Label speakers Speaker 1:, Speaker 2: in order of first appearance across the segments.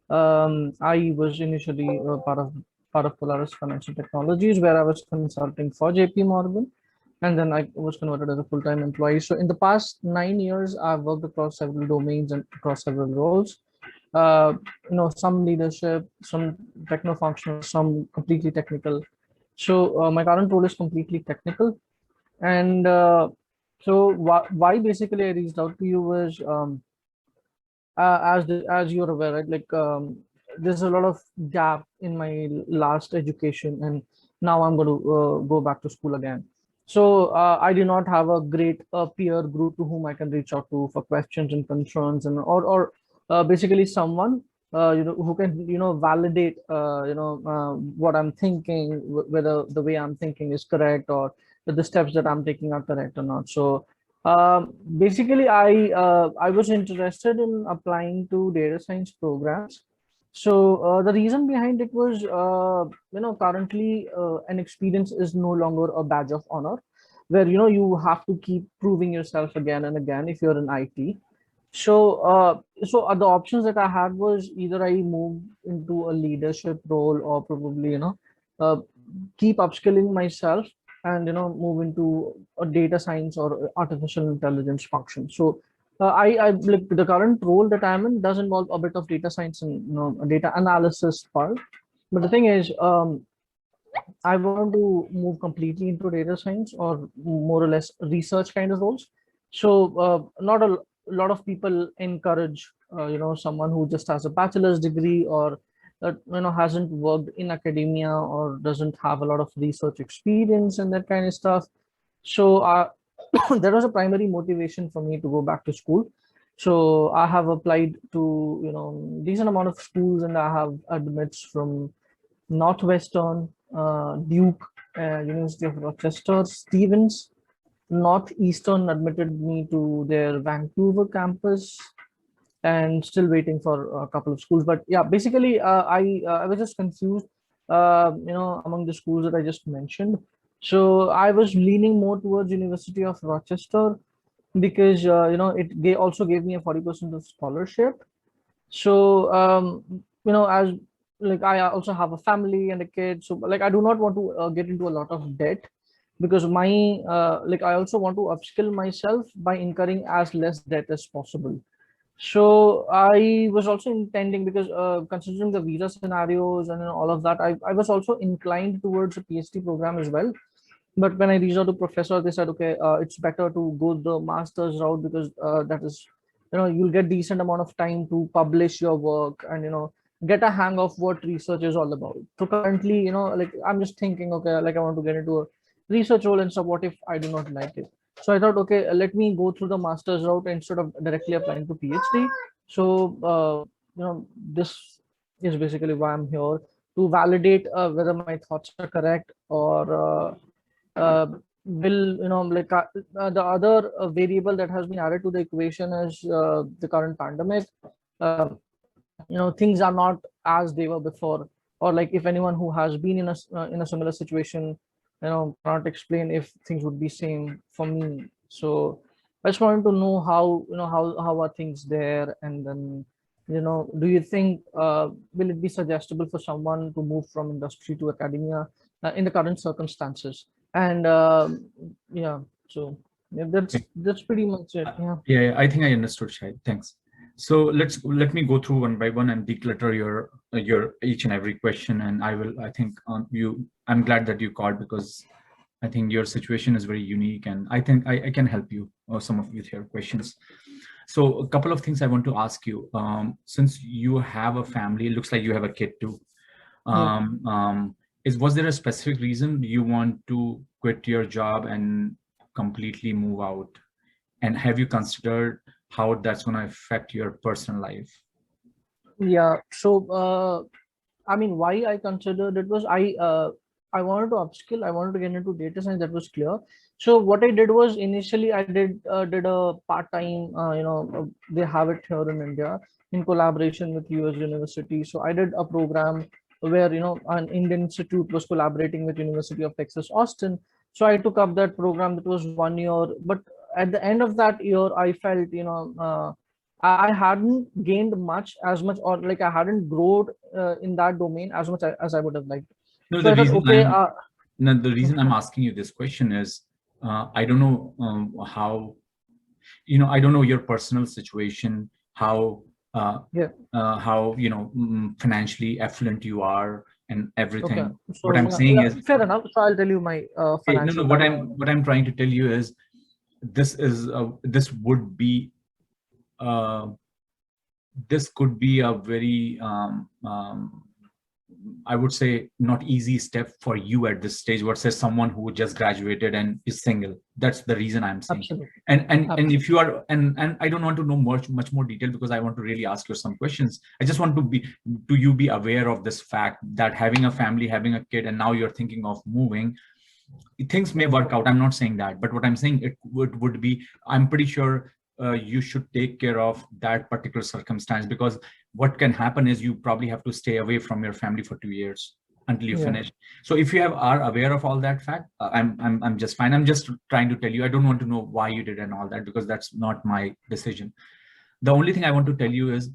Speaker 1: I was initially part of Polaris Financial Technologies, where I was consulting for JP Morgan, and then I was converted as a full-time employee. So in the past 9 years, I've worked across several domains and across several roles. Uh, some leadership, some techno-functional, some completely technical. So my current role is completely technical, and why basically I reached out to you was, as you're aware, right? Like, there's a lot of gap in my last education, and now I'm going to go back to school again. So I do not have a great peer group to whom I can reach out to for questions and concerns, and or basically someone who can validate what I'm thinking, whether the way I'm thinking is correct, or the steps that I'm taking are correct or not. So basically, I was interested in applying to data science programs. So the reason behind it was, currently an experience is no longer a badge of honor, where you have to keep proving yourself again and again if you're in IT. So the options that I had was either I move into a leadership role, or probably uh, keep upskilling myself and move into a data science or artificial intelligence function. So I like the current role that I'm in does involve a bit of data science and a data analysis part. But the thing is, I want to move completely into data science, or more or less research kind of roles. So not a lot of people encourage someone who just has a bachelor's degree, or that hasn't worked in academia, or doesn't have a lot of research experience and that kind of stuff. So that was a primary motivation for me to go back to school. So I have applied to decent amount of schools, and I have admits from Northwestern, Duke, University of Rochester, Stevens. Northeastern admitted me to their Vancouver campus, and still waiting for a couple of schools. But yeah, basically, I was just confused, among the schools that I just mentioned. So I was leaning more towards University of Rochester, because also gave me a 40% of scholarship. So as like I also have a family and a kid, so like I do not want to get into a lot of debt, because my like I also want to upskill myself by incurring as less debt as possible. So I was also intending, because considering the visa scenarios and all of that, I was also inclined towards a PhD program as well. But when I reached out to professor, they said, okay, it's better to go the master's route, because that is, you'll get decent amount of time to publish your work, and get a hang of what research is all about. So currently, like I'm just thinking, okay, like I want to get into a research role and stuff. What if I do not like it? So I thought, okay, let me go through the master's route instead of directly applying to PhD. So this is basically why I'm here, to validate whether my thoughts are correct, or uh, will like the other variable that has been added to the equation is the current pandemic. uh, things are not as they were before, or like if anyone who has been in a similar situation cannot explain if things would be same for me. So I just wanted to know how how are things there, and then do you think will it be suggestible for someone to move from industry to academia in the current circumstances? And yeah, so yeah, that's pretty much it. Yeah.
Speaker 2: Yeah, I think I understood, Shahid. Thanks. So let me go through one by one and declutter your each and every question, and I will. I think on you. I'm glad that you called, because I think your situation is very unique, and I think I can help you some of with your questions. So a couple of things I want to ask you. Since you have a family, it looks like you have a kid too.
Speaker 1: Yeah.
Speaker 2: Was there a specific reason you want to quit your job and completely move out? And have you considered how that's going to affect your personal life?
Speaker 1: Yeah. So I mean, why I considered it was, I wanted to upskill. I wanted to get into data science. That was clear. So what I did was, initially I did a part time. They have it here in India in collaboration with US University. So I did a program where an Indian institute was collaborating with University of Texas Austin. So I took up that program. That was 1 year. But at the end of that year, I felt I hadn't gained much as much, or like I hadn't grown in that domain as much as I would have liked.
Speaker 2: No,
Speaker 1: So
Speaker 2: the
Speaker 1: I thought,
Speaker 2: reason
Speaker 1: okay,
Speaker 2: the reason I'm asking you this question is, I don't know how, I don't know your personal situation,
Speaker 1: yeah,
Speaker 2: how, financially affluent you are and
Speaker 1: okay.
Speaker 2: everything. What
Speaker 1: So
Speaker 2: I'm saying
Speaker 1: yeah,
Speaker 2: is,
Speaker 1: fair enough. So I'll tell you my
Speaker 2: no, no,
Speaker 1: financial background.
Speaker 2: what I'm trying to tell you is, this would be, uh, this could be a very, I would say, not easy step for you at this stage versus someone who just graduated and is single. That's the reason I'm saying.
Speaker 1: Absolutely,
Speaker 2: And if
Speaker 1: absolutely.
Speaker 2: you are, and I don't want to know much more detail, because I want to really ask you some questions. I just want to you be aware of this fact that having a family, having a kid, and now you're thinking of moving, things may work out. I'm not saying that, but what I'm saying, it would be, I'm pretty sure you should take care of that particular circumstance, because what can happen is you probably have to stay away from your family for 2 years until you
Speaker 1: Yeah,
Speaker 2: finish. So if you are aware of all that fact, I'm just fine. I'm just trying to tell you, I don't want to know why you did and all that, because that's not my decision. The only thing I want to tell you is,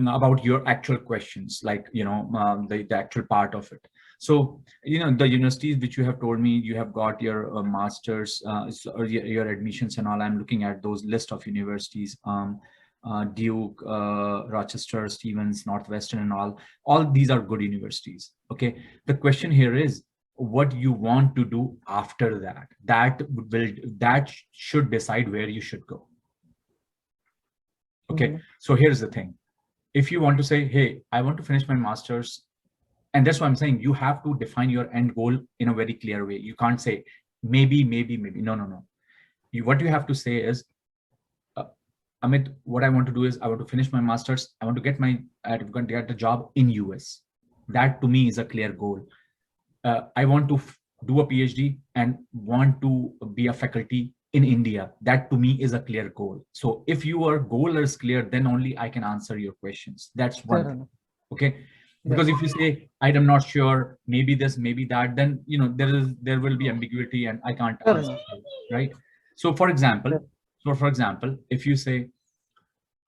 Speaker 2: about your actual questions, like, the actual part of it. So, the universities which you have told me, you have got your masters, or your admissions and all. I'm looking at those list of universities, Duke, Rochester, Stevens, Northwestern, and all these are good universities. Okay, the question here is, what you want to do after that. That should decide where you should go. Okay,
Speaker 1: hmm,
Speaker 2: so here's the thing. If you want to say, hey, I want to finish my master's, and that's what I'm saying, you have to define your end goal in a very clear way. You can't say maybe. No, no, no. What you have to say is, uh, Amit, what I want to do is, I want to finish my master's. I want to get a job in US. That to me is a clear goal. I want to do a PhD and want to be a faculty in India. That to me is a clear goal. So if your goal is clear, then only I can answer your questions. That's one
Speaker 1: fair
Speaker 2: thing.
Speaker 1: enough.
Speaker 2: Okay.
Speaker 1: Yeah,
Speaker 2: Because if you say, I'm not sure, maybe this, maybe that, then there will be ambiguity and I can't
Speaker 1: fair
Speaker 2: answer
Speaker 1: enough.
Speaker 2: you, right? So for example,
Speaker 1: Yeah,
Speaker 2: if you say,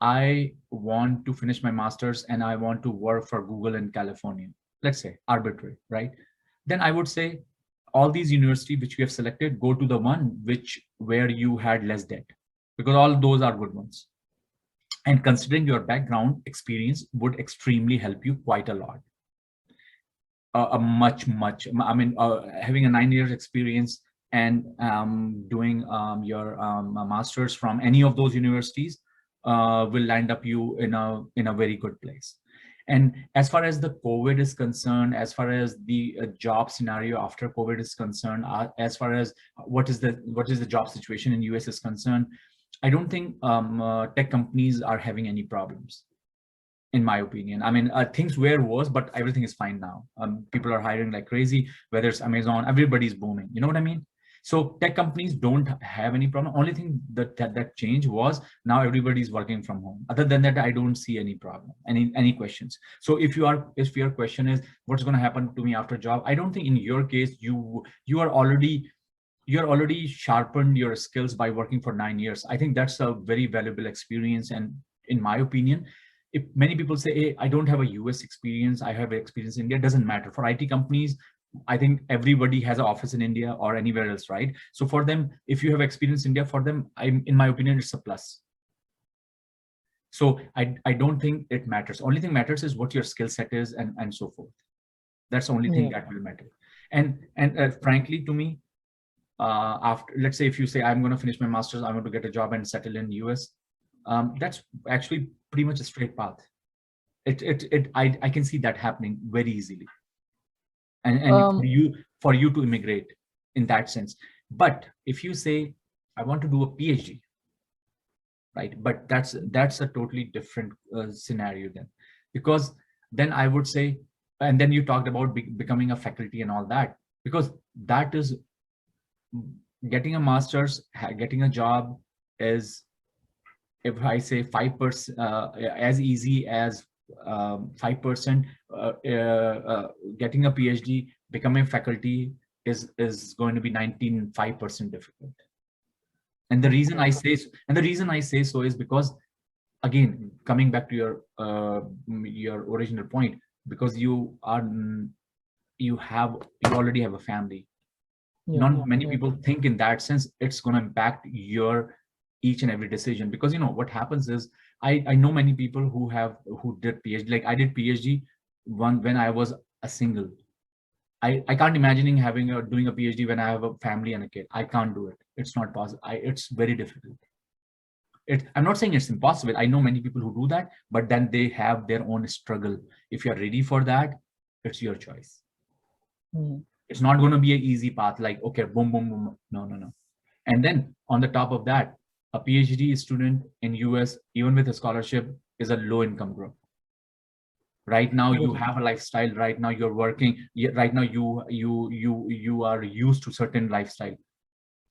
Speaker 2: I want to finish my master's and I want to work for Google in California, let's say, arbitrary, right? Then I would say, all these universities which we have selected, go to the one where you had less debt, because all those are good ones. And considering your background experience would extremely help you quite a lot. A much, I mean, having a 9 years experience and doing your master's from any of those universities will land up you in a very good place. And as far as the COVID is concerned, as far as the job scenario after COVID is concerned, as far as what is the job situation in US is concerned, I don't think tech companies are having any problems, in my opinion. I mean, things were worse, but everything is fine now. People are hiring like crazy, whether it's Amazon, everybody's booming. You know what I mean? So tech companies don't have any problem. Only thing that change was, now everybody's working from home. Other than that, I don't see any problem. Any questions? So if your question is, what's going to happen to me after job, I don't think in your case you're already sharpened your skills by working for 9 years. I think that's a very valuable experience. And in my opinion, if many people say, hey, I don't have a US experience, I have experience in India, it doesn't matter. For IT companies, I think everybody has an office in India or anywhere else, right? So for them, if you have experience in India, for them, in my opinion, it's a plus. So I don't think it matters. Only thing matters is what your skill set is, and so forth. That's the only thing
Speaker 1: yeah.
Speaker 2: that will matter. And frankly, to me, after, let's say, if you say, I'm going to finish my master's, I want to get a job and settle in US, that's actually pretty much a straight path. I can see that happening very easily, and
Speaker 1: Um,
Speaker 2: for you to immigrate in that sense. But if you say, I want to do a PhD, right, but that's a totally different scenario then, because then I would say, and then you talked about becoming a faculty and all that, because that is, getting a master's, getting a job is, if I say 5%, as easy as 5%, getting a PhD, becoming faculty is going to be 19.5% difficult. And the reason I
Speaker 1: okay.
Speaker 2: say so is because again, coming back to your original point, because you already have a family.
Speaker 1: Yeah.
Speaker 2: Not many
Speaker 1: Yeah.
Speaker 2: people think in that sense it's going to impact your each and every decision, because what happens is, I know many people who did PhD. Like I did PhD when I was a single. I can't imagining doing a PhD when I have a family and a kid. I can't do it. It's not possible. It's very difficult. I'm not saying it's impossible. I know many people who do that, but then they have their own struggle. If you're ready for that, it's your choice.
Speaker 1: Mhm.
Speaker 2: It's not going to be an easy path, like, okay, boom, boom, boom. No, no, no. And then on the top of that, a PhD student in US, even with a scholarship, is a low income group. Right now, you
Speaker 1: Agree.
Speaker 2: have a lifestyle. Right now, you're working. Right now, you are used to certain lifestyle.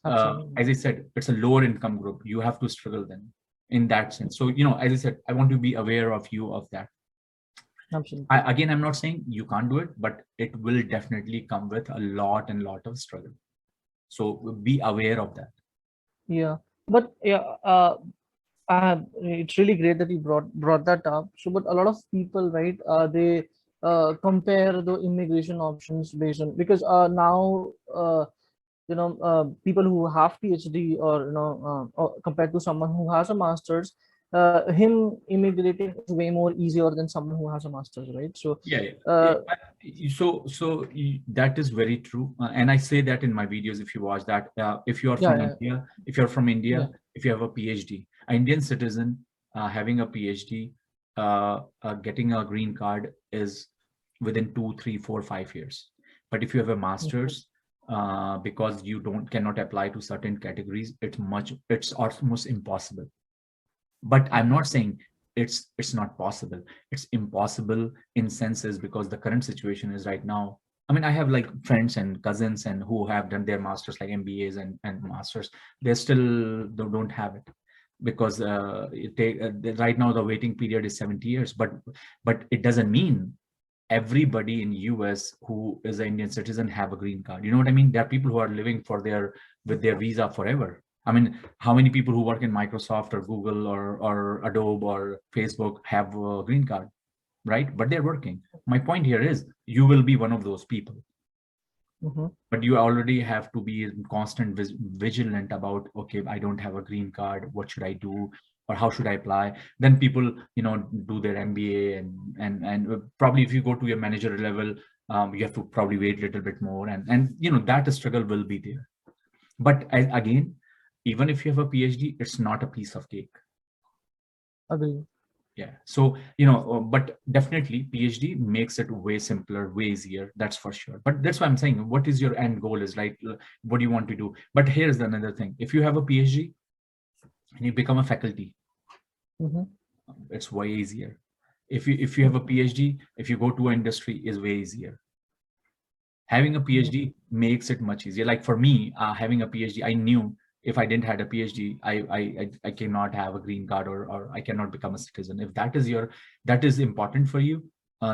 Speaker 1: Absolutely.
Speaker 2: As I said, it's a lower income group. You have to struggle then in that sense. So, as I said, I want to be aware of you of that.
Speaker 1: Absolutely.
Speaker 2: Again, I'm not saying you can't do it, but it will definitely come with a lot of struggle. So be aware of that.
Speaker 1: Yeah. But yeah, it's really great that you brought that up. So, but a lot of people, right? They compare the immigration options based on, because now people who have PhD, or or compared to someone who has a master's, him immigrating is way more easier than someone who has a master's, right? So
Speaker 2: Yeah, yeah.
Speaker 1: uh,
Speaker 2: That is very true, and I say that in my videos. If you watch that, if you are
Speaker 1: yeah,
Speaker 2: from
Speaker 1: yeah,
Speaker 2: India, if you're from
Speaker 1: yeah.
Speaker 2: India, if you have a PhD, an Indian citizen having a PhD, getting a green card is within 2, 3, 4, 5 years. But if you have a
Speaker 1: Mhm.
Speaker 2: master's, because you cannot apply to certain categories, it's almost impossible. But I'm
Speaker 1: Okay.
Speaker 2: not saying it's not possible. It's impossible in senses, because the current situation is right now, I mean, I have like friends and cousins and who have done their masters, like MBAs and masters. They still don't have it, because right now the waiting period is 70 years. But it doesn't mean everybody in US who is an Indian citizen have a green card. You know what I mean? There are people who are living with their visa forever. I mean, how many people who work in Microsoft or Google or Adobe or Facebook have a green card, right? But they're working. My point here is you will be one of those people,
Speaker 1: Mm-hmm.
Speaker 2: but you already have to be constant vigilant about, okay, I don't have a green card. What should I do? Or how should I apply? Then people, do their MBA, and probably if you go to your manager level, you have to probably wait a little bit more, and that struggle will be there. But again, even if you have a PhD, it's not a piece of cake.
Speaker 1: Agree.
Speaker 2: Yeah. So, but definitely PhD makes it way simpler, way easier. That's for sure. But that's why I'm saying, what is your end goal is, right? What do you want to do? But here's another thing. If you have a PhD and you become a faculty,
Speaker 1: Mm-hmm.
Speaker 2: it's way easier. If you have a PhD, if you go to an industry, is way easier. Having a
Speaker 1: Mm-hmm.
Speaker 2: PhD makes it much easier. Like for me, having a PhD, I knew if I didn't had a PhD, I cannot have a green card, or I cannot become a citizen. If that is important for you,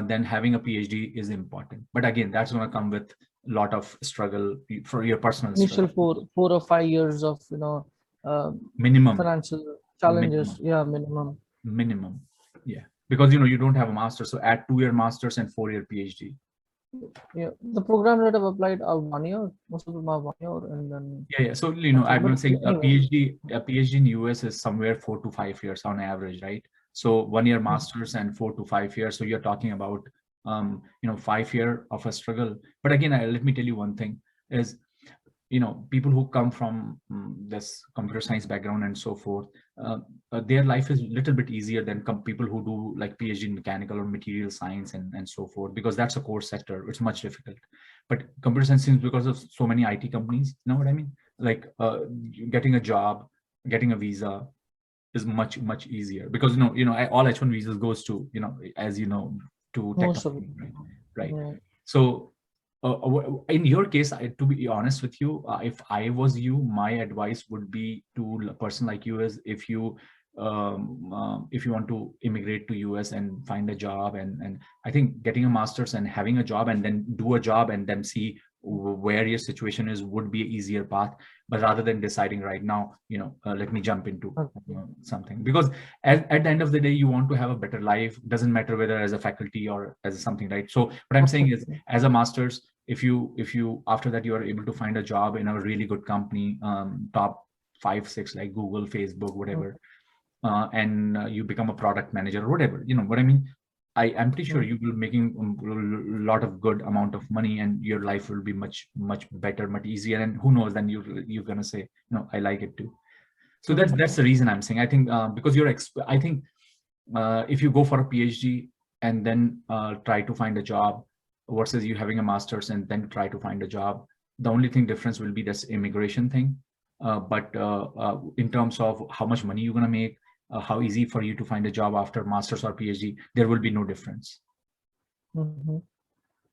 Speaker 2: then having a PhD is important. But again, that's going to come with a lot of struggle for your personal
Speaker 1: Initial
Speaker 2: struggle.
Speaker 1: 4 or 5 years of uh,
Speaker 2: Minimum,
Speaker 1: financial challenges.
Speaker 2: minimum,
Speaker 1: Yeah, minimum.
Speaker 2: minimum. Yeah, because you don't have a master, so add 2 year masters and 4 year PhD.
Speaker 1: Yeah, the program that I've applied are 1 year. Most of them are 1 year, and then
Speaker 2: Yeah. So,
Speaker 1: that's it.
Speaker 2: I'm
Speaker 1: But
Speaker 2: not saying
Speaker 1: anyways,
Speaker 2: A PhD in US is somewhere 4 to 5 years on average, right? So 1 year
Speaker 1: mhm.
Speaker 2: masters and 4 to 5 years. So you're talking about, 5 year of a struggle. But again, let me tell you one thing is, people who come from this computer science background and so forth, their life is a little bit easier than people who do like PhD in mechanical or material science and so forth, because that's a core sector. It's much difficult. But computer science seems, because of so many IT companies, you know what I mean? Like getting a job, getting a visa is much easier, because all H1 visas goes to, as you know, to tech
Speaker 1: Most of it.
Speaker 2: companies, right? Right.
Speaker 1: Yeah.
Speaker 2: So in your case, to be honest with you, if I was you, my advice would be to a person like you is, if you want to immigrate to US and find a job, and I think getting a master's and having a job and then do a job and then see where your situation is would be an easier path. But rather than deciding right now, let me jump into something, because at the end of the day, you want to have a better life. Doesn't matter whether as a faculty or as something, right? So what I'm saying is, as a master's, if you after that you are able to find a job in a really good company, top 5, 6 like Google, Facebook, whatever, and you become a product manager or whatever, you know what I mean. I'm pretty sure you will making a lot of good amount of money, and your life will be much better, much easier. And who knows, then you're gonna say, no, I like it too. So that's the reason I'm saying. I think because I think if you go for a PhD and then try to find a job versus you having a master's and then try to find a job, the only thing difference will be this immigration thing. But in terms of how much money you're gonna make, how easy for you to find a job after master's or PhD, there will be no difference.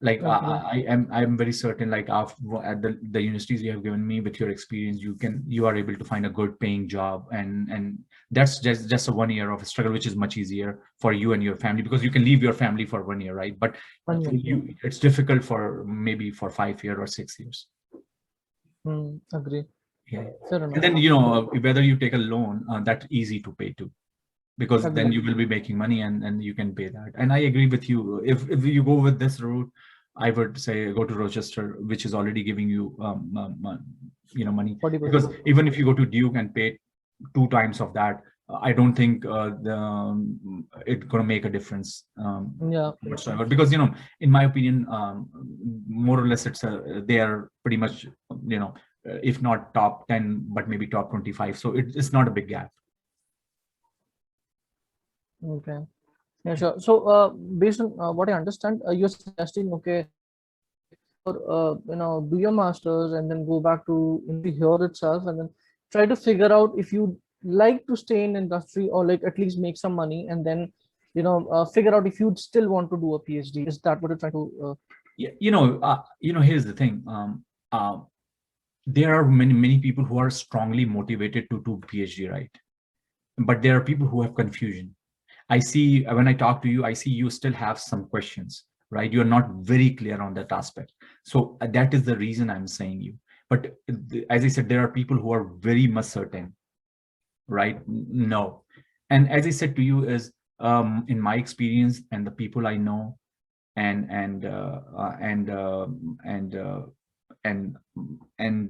Speaker 2: Like I'm very certain, like after at the universities you have given me, with your experience, you are able to find a good paying job, and that's just a 1 year of struggle, which is much easier for you and your family, because you can leave your family for 1 year, right? But for you, it's difficult for maybe for 5 years or 6 years.
Speaker 1: Agree.
Speaker 2: Yeah. And then whether you take a loan, that's easy to pay too, because then you will be making money and you can pay that. And I agree with you. If you go with this route, I would say go to Rochester, which is already giving you money. 40%. Because even if you go to Duke and pay 2 times of that, I don't think it's gonna make a difference whatsoever. Because in my opinion, more or less they are pretty much if not top 10, but maybe top 25. So it's not a big gap.
Speaker 1: Okay. Yeah, sure. So based on what I understand, you're suggesting, okay, or do your masters and then go back to here itself, and then try to figure out if you like to stay in industry, or like at least make some money, and then figure out if you'd still want to do a PhD. Is that what you're trying to?
Speaker 2: Yeah, here's the thing. There are many people who are strongly motivated to do PhD, right? But there are people who have confusion. I see when I talk to you, I see you still have some questions, right? You're not very clear on that aspect. So that is the reason I'm saying you. But as I said, there are people who are very much certain, right? No. And as I said to you, is in my experience and the people I know, and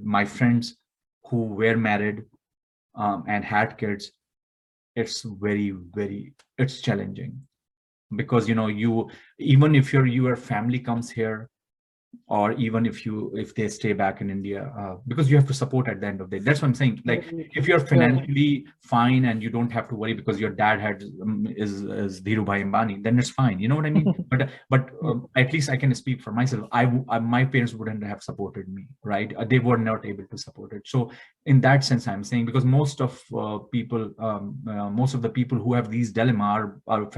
Speaker 2: my friends who were married and had kids, it's it's challenging, because even if your family comes here, or even if they stay back in India, because you have to support at the end of the day. That's what I'm saying. Like, if you're financially fine and you don't have to worry because your dad is Dhirubhai Ambani, then it's fine. You know what I mean? But at least I can speak for myself. My parents wouldn't have supported me, right? They were not able to support it. So in that sense, I'm saying, because most of the people who have these dilemma are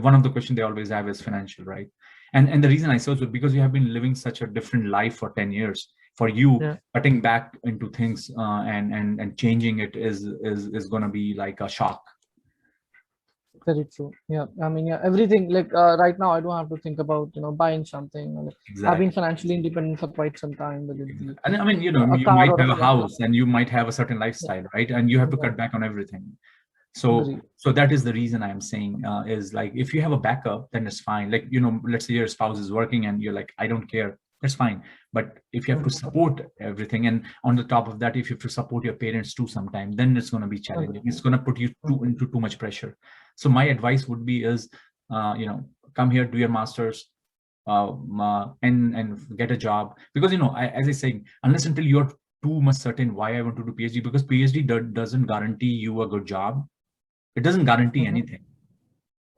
Speaker 2: one of the questions they always have is financial, right? And the reason I searched was because you have been living such a different life for 10 years. For you, cutting back into things and changing it is going to be like a shock.
Speaker 1: Very true. Yeah, I mean, everything, like right now I don't have to think about buying something. Exactly. I've been financially independent for quite some time.
Speaker 2: And I mean, you might have a house and you might have a certain lifestyle, right? And you have to cut back on everything. So that is the reason I'm saying is, like, if you have a backup, then it's fine. Like, let's say your spouse is working and you're like, I don't care, that's fine. But if you have to support everything, and on the top of that, if you have to support your parents too sometime, then it's going to be challenging. It's going to put you into too much pressure. So my advice would be is, come here, do your master's, and get a job. Because, as I say, unless until you're too much certain why I want to do PhD, because PhD doesn't guarantee you a good job. It doesn't guarantee anything.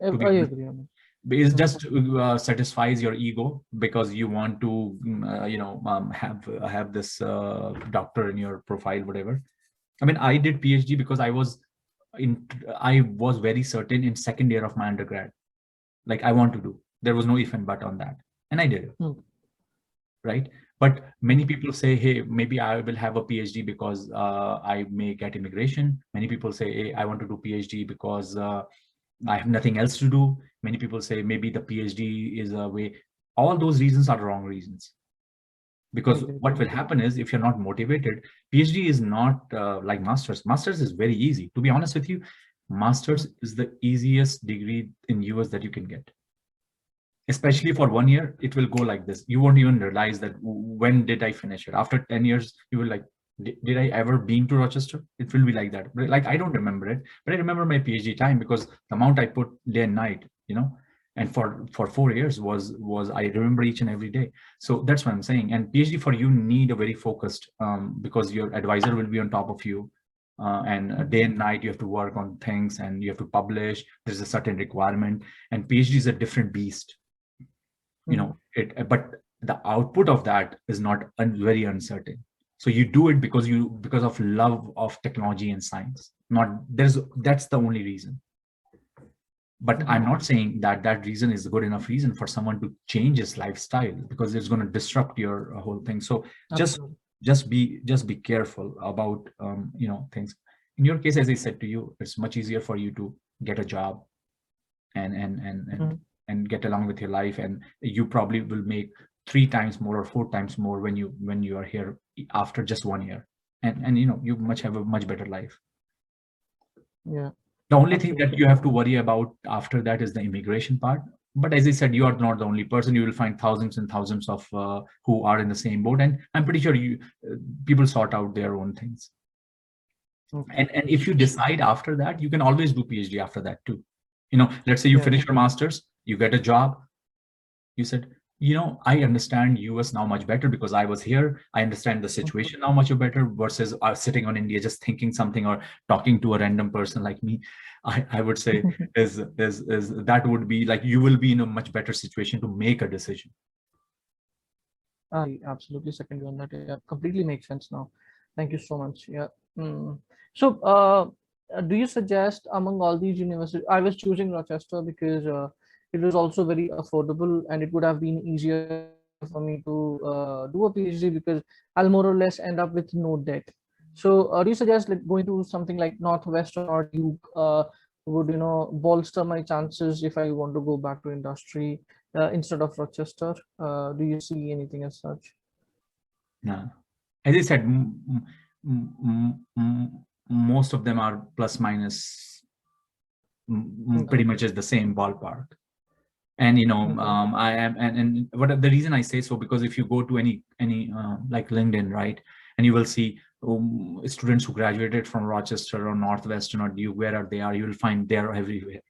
Speaker 1: I agree on it.
Speaker 2: It just satisfies your ego because you want to, have this doctor in your profile, whatever. I mean, I did PhD because I was very certain in second year of my undergrad, like I want to do. There was no if and but on that, and I did it. Right? But many people say, hey, maybe I will have a PhD because I may get immigration. Many people say, hey, I want to do PhD because I have nothing else to do. Many people say maybe the PhD is a way. All those reasons are wrong reasons. Because
Speaker 1: Agree,
Speaker 2: what will
Speaker 1: agree.
Speaker 2: happen is, if you're not motivated, PhD is not like masters. Masters is very easy. To be honest with you, masters is the easiest degree in US that you can get. Especially for 1 year, it will go like this. You won't even realize that when did I finish it. After 10 years, you will like, did I ever been to Rochester? It will be like that. But like, I don't remember it, but I remember my PhD time, because the amount I put day and night, and for 4 years was I remember each and every day. So that's what I'm saying. And PhD for you need a very focused, because your advisor will be on top of you. And day and night you have to work on things, and you have to publish. There's a certain requirement, and PhD is a different beast. But the output of that is not very uncertain. So you do it because of love of technology and science. That's the only reason. But I'm not saying that reason is a good enough reason for someone to change his lifestyle, because it's going to disrupt your whole thing. So just be careful about things. In your case, as I said to you, it's much easier for you to get a job and get along with your life, and you probably will make 3 times more or 4 times more when you are here after just 1 year, and you have a much better life.
Speaker 1: Yeah.
Speaker 2: The only thing that you have to worry about after that is the immigration part. But as I said, you are not the only person. You will find thousands and thousands of who are in the same boat, and I'm pretty sure people sort out their own things. And if you decide after that, you can always do PhD after that too. Let's say you finish your master's, you get a job. You said, I understand US now much better because I was here. I understand the situation now much better versus sitting on India, just thinking something or talking to a random person like me. I would say is that would be like, you will be in a much better situation to make a decision.
Speaker 1: I absolutely second you on that. Yeah, completely makes sense now. Thank you so much. Yeah. So, do you suggest among all these universities? I was choosing Rochester because it was also very affordable, and it would have been easier for me to do a PhD because I'll more or less end up with no debt. So, do you suggest like going to something like Northwestern or Duke would bolster my chances if I want to go back to industry instead of Rochester? Do you see anything as such?
Speaker 2: No, as I said, most of them are plus minus pretty much is the same ballpark. And I am, and what the reason I say so, because if you go to any like LinkedIn, right, and you will see students who graduated from Rochester or Northwestern or Duke, wherever they are, you will find they're everywhere.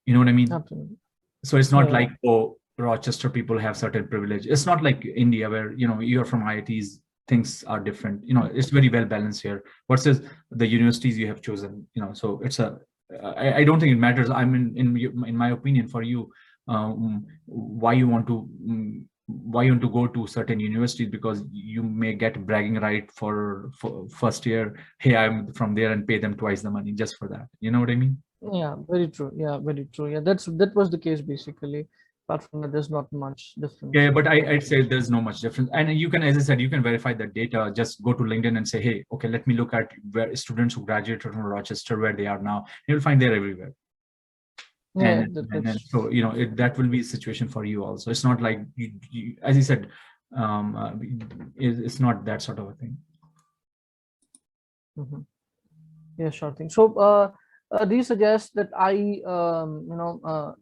Speaker 2: You know what I mean?
Speaker 1: Absolutely.
Speaker 2: So it's not like, oh, Rochester people have certain privilege. It's not like India where you're from IITs, things are different. It's very well balanced here versus the universities you have chosen. So it's I don't think it matters. I mean, in my opinion, for you, why you want to go to certain universities, because you may get bragging right for first year. Hey, I'm from there, and pay them twice the money just for that. You know what I mean?
Speaker 1: Yeah, very true. Yeah, very true. Yeah, that was the case basically. Apart from that, there's not much difference.
Speaker 2: Yeah, but I'd say there's no much difference. And you can, as I said, you can verify the data. Just go to LinkedIn and say, hey, okay, let me look at where students who graduated from Rochester, where they are now. You'll find they're everywhere.
Speaker 1: Yeah,
Speaker 2: And so, that will be a situation for you also. It's not like, as you said, it's not that sort of a thing.
Speaker 1: Yeah, sure thing. So, do you suggest that I,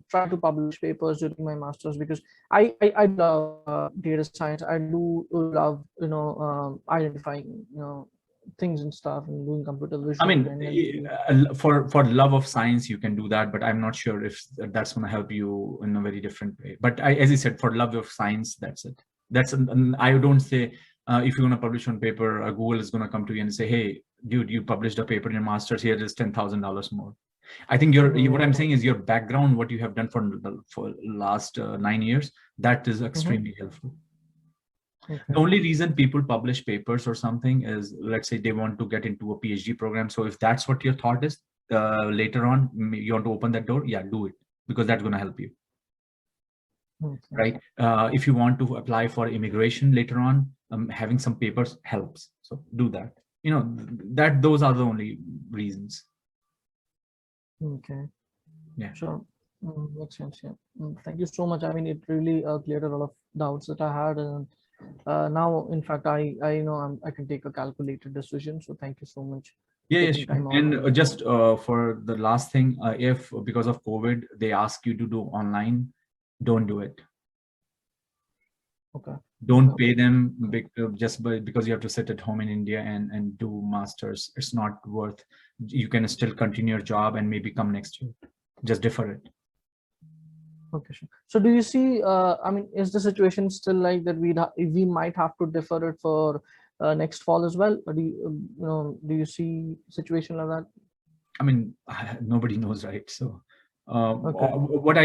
Speaker 1: try to publish papers during my master's, because I love data science. I do love, identifying, things and stuff and doing computer vision.
Speaker 2: I mean,
Speaker 1: and
Speaker 2: for love of science, you can do that, but I'm not sure if that's going to help you in a very different way. But as I said, for love of science, that's it. I don't say, if you're going to publish on paper, Google is going to come to you and say, hey, dude, you published a paper in your master's, here is $10,000 more. I think what I'm saying is your background, what you have done for last 9 years, that is extremely helpful. The only reason people publish papers or something is, let's say they want to get into a PhD program. So if that's what your thought is, later on, you want to open that door, yeah, do it, because that's going to help you. Right? If you want to apply for immigration later on, having some papers helps. So do that. Those are the only reasons.
Speaker 1: Okay.
Speaker 2: Yeah.
Speaker 1: Sure. Makes sense. Yeah. Thank you so much. I mean, it really cleared a lot of doubts that I had, and Now, in fact, I know I can take a calculated decision. So thank you so much for
Speaker 2: Yeah, yeah,
Speaker 1: taking
Speaker 2: sure.
Speaker 1: time out.
Speaker 2: And just for the last thing, if because of COVID, they ask you to do online, don't do it.
Speaker 1: Okay.
Speaker 2: Don't
Speaker 1: Okay.
Speaker 2: pay them because you have to sit at home in India and do masters. It's not worth. You can still continue your job and maybe come next year. Just defer it.
Speaker 1: Okay, sure. So do you see, I mean, is the situation still like that we might have to defer it for next fall as well? Or do you see situation like that?
Speaker 2: I mean, nobody knows, right? So
Speaker 1: Okay.
Speaker 2: what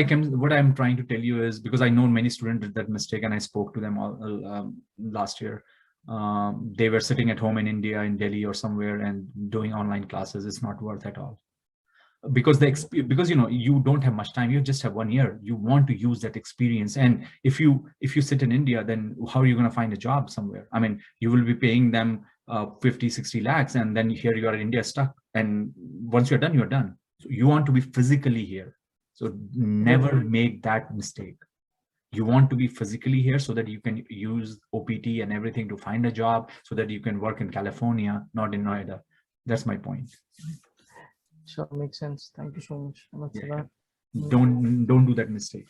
Speaker 2: I'm trying to tell you is, because I know many students did that mistake, and I spoke to them all last year. They were sitting at home in India, in Delhi or somewhere, and doing online classes. It's not worth at all, because because you don't have much time. You just have 1 year. You want to use that experience, and if you sit in India, then how are you going to find a job somewhere? I mean, you will be paying them 50-60 lakhs, and then here you are in India stuck, and once you're done, you're done. So you want to be physically here. So never make that mistake. You want to be physically here so that you can use OPT and everything to find a job, so that you can work in California, not in Noida. That's my point.
Speaker 1: Sure, makes sense. Thank you so much
Speaker 2: Yeah,
Speaker 1: for
Speaker 2: yeah.
Speaker 1: that. Mm.
Speaker 2: Don't do that mistake.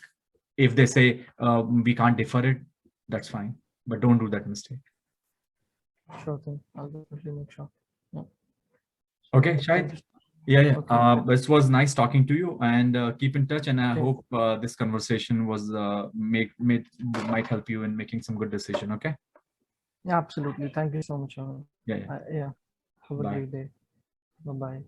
Speaker 2: If they say we can't defer it, that's fine, but don't do that mistake.
Speaker 1: Sure thing. I'll definitely make sure. Yeah.
Speaker 2: Okay,
Speaker 1: Thank
Speaker 2: Shahid.
Speaker 1: you.
Speaker 2: Yeah.
Speaker 1: Okay.
Speaker 2: This was nice talking to you, and keep in touch. And I
Speaker 1: Okay.
Speaker 2: hope this conversation was might help you in making some good decision. Okay.
Speaker 1: Yeah, absolutely. Thank you so much.
Speaker 2: Yeah.
Speaker 1: Yeah. Have a
Speaker 2: Bye.
Speaker 1: great day. Bye bye.